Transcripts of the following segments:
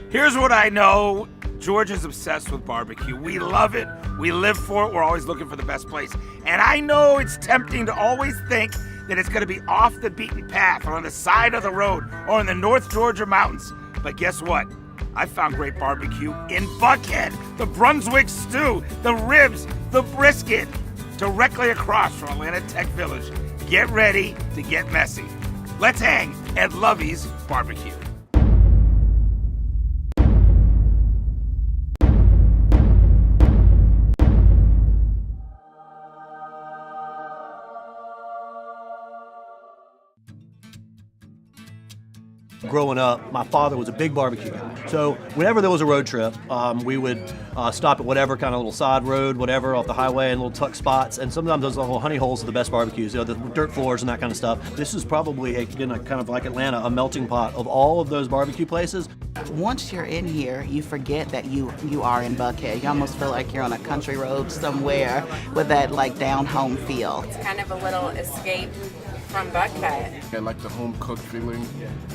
Here's what I know. Georgia's obsessed with barbecue. We love it. We live for it. We're always looking for the best place. And I know it's tempting to always think that it's going to be off the beaten path or on the side of the road or in the North Georgia mountains. But guess what? I found great barbecue in Buckhead. The Brunswick stew, the ribs, the brisket, directly across from Atlanta Tech Village. Get ready to get messy. Let's hang at Lovie's BBQ. Growing up, my father was a big barbecue guy. So whenever there was a road trip, we would stop at whatever kind of little side road, whatever, off the highway, and little tuck spots. And sometimes those little honey holes are the best barbecues, you know, the dirt floors and that kind of stuff. This is probably, again, kind of like Atlanta, a melting pot of all of those barbecue places. Once you're in here, you forget that you are in Buckhead. You almost feel like you're on a country road somewhere with that like down home feel. It's kind of a little escape from Buckhead. I like the home cooked feeling,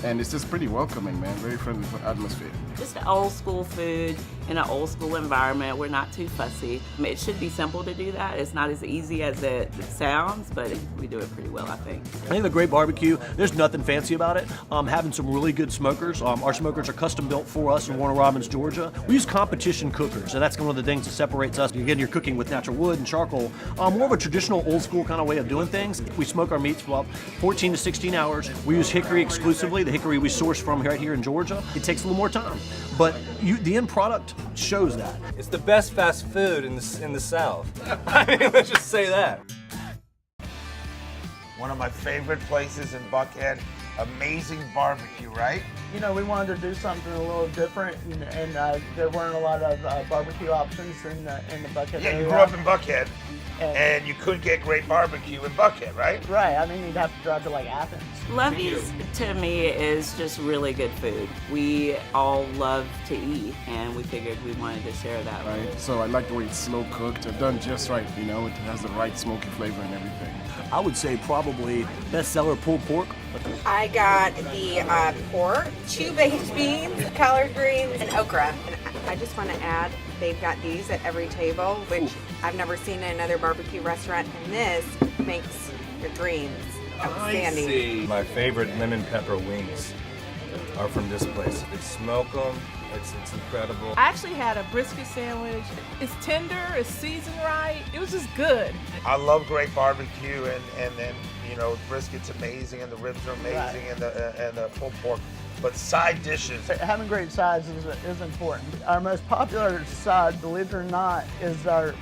and it's just pretty welcoming, man. Very friendly atmosphere. Just old school food in an old school environment. We're not too fussy. It should be simple to do that. It's not as easy as it sounds, but we do it pretty well, I think. I think the great barbecue, there's nothing fancy about it. Having some really good smokers. Our smokers are custom built for us in Warner Robins, Georgia. We use competition cookers, and that's one of the things that separates us. Again, you're cooking with natural wood and charcoal. More of a traditional old school kind of way of doing things. We smoke our meats for 14 to 16 hours. We use hickory exclusively, the hickory we source from right here in Georgia. It takes a little more time, but the end product shows that. It's the best fast food in the South. I mean, let's just say that. One of my favorite places in Buckhead. Amazing barbecue, right? You know, we wanted to do something a little different, and there weren't a lot of barbecue options in the Buckhead area. Yeah, you grew up in Buckhead, and you couldn't get great barbecue in Buckhead, right? Right, I mean, you'd have to drive to like Athens. Lovie's, to me, is just really good food. We all love to eat, and we figured we wanted to share that. Right. So I like the way it's slow cooked, done just right. You know, it has the right smoky flavor and everything. I would say probably bestseller pulled pork. I got the pork, 2 baked beans, collard greens, and okra. And I just want to add, they've got these at every table, which I've never seen in another barbecue restaurant, and this makes your dreams outstanding. My favorite lemon pepper wings are from this place. They smoke them. It's incredible. I actually had a brisket sandwich. It's tender, it's seasoned right. It was just good. I love great barbecue, and then, you know, brisket's amazing, and the ribs are amazing, right, and the pulled pork. But side dishes. Having great sides is important. Our most popular side, believe it or not, is our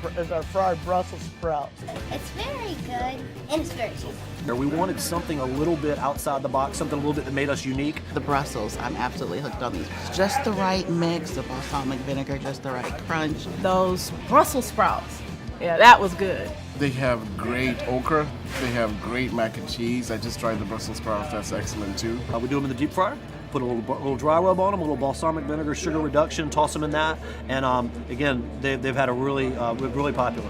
fried Brussels sprouts. It's very good and it's very cheap. We wanted something a little bit outside the box, something a little bit that made us unique. The Brussels, I'm absolutely hooked on these. Just the right mix, the balsamic vinegar, just the right crunch. Those Brussels sprouts, yeah, that was good. They have great okra. They have great mac and cheese. I just tried the Brussels sprouts. That's excellent too. We do them in the deep fryer. Put a little dry rub on them, a little balsamic vinegar, sugar reduction, toss them in that, and again, they've had a really popular.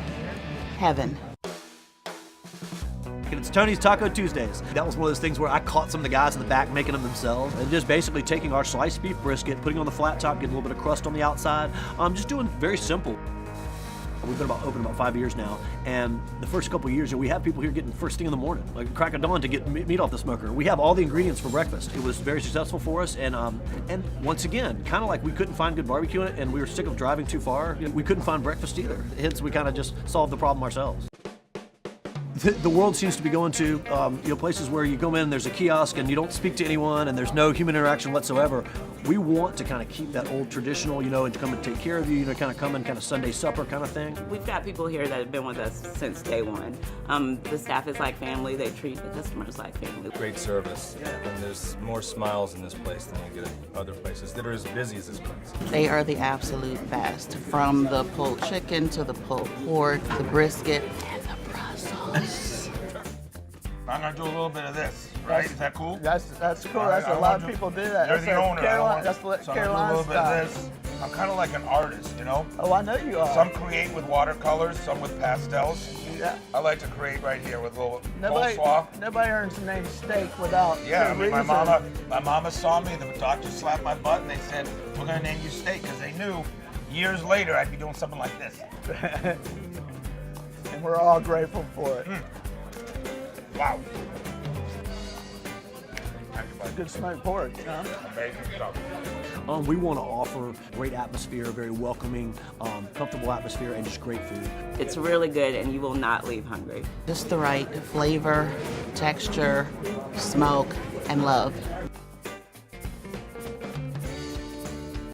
Heaven. It's Tony's Taco Tuesdays. That was one of those things where I caught some of the guys in the back making them themselves, and just basically taking our sliced beef brisket, putting it on the flat top, getting a little bit of crust on the outside. Just doing very simple. We've been open about 5 years now, and the first couple of years, we have people here getting first thing in the morning, like crack of dawn, to get meat off the smoker. We have all the ingredients for breakfast. It was very successful for us, and once again, kind of like we couldn't find good barbecue in it, and we were sick of driving too far. We couldn't find breakfast either. Hence, we kind of just solved the problem ourselves. The world seems to be going to places where you go in, there's a kiosk, and you don't speak to anyone, and there's no human interaction whatsoever. We want to kind of keep that old traditional, and to come and take care of you, kind of come in, kind of Sunday supper kind of thing. We've got people here that have been with us since day one. The staff is like family. They treat the customers like family. Great service, and there's more smiles in this place than you get at other places that are as busy as this place. They are the absolute best, from the pulled chicken to the pulled pork, the brisket, and the Brussels. I'm gonna do a little bit of this, right? Is that cool? That's cool. That's a lot of people do that. You're the owner. That's So I'm gonna do a Caroline little bit of style. this. I'm kind of like an artist, you know? Oh, I know you are. Some create with watercolors, some with pastels. Yeah. I like to create right here with a little Nobody coleslaw. earns the name steak without Yeah, I good mean, my reason. mama saw me, the doctor slapped my butt, and they said, we're gonna name you Steak, because they knew years later I'd be doing something like this. And we're all grateful for it. Wow. Thank you, buddy. Good smoked pork, huh? Amazing stuff. We want to offer great atmosphere, very welcoming, comfortable atmosphere, and just great food. It's really good, and you will not leave hungry. Just the right flavor, texture, smoke, and love.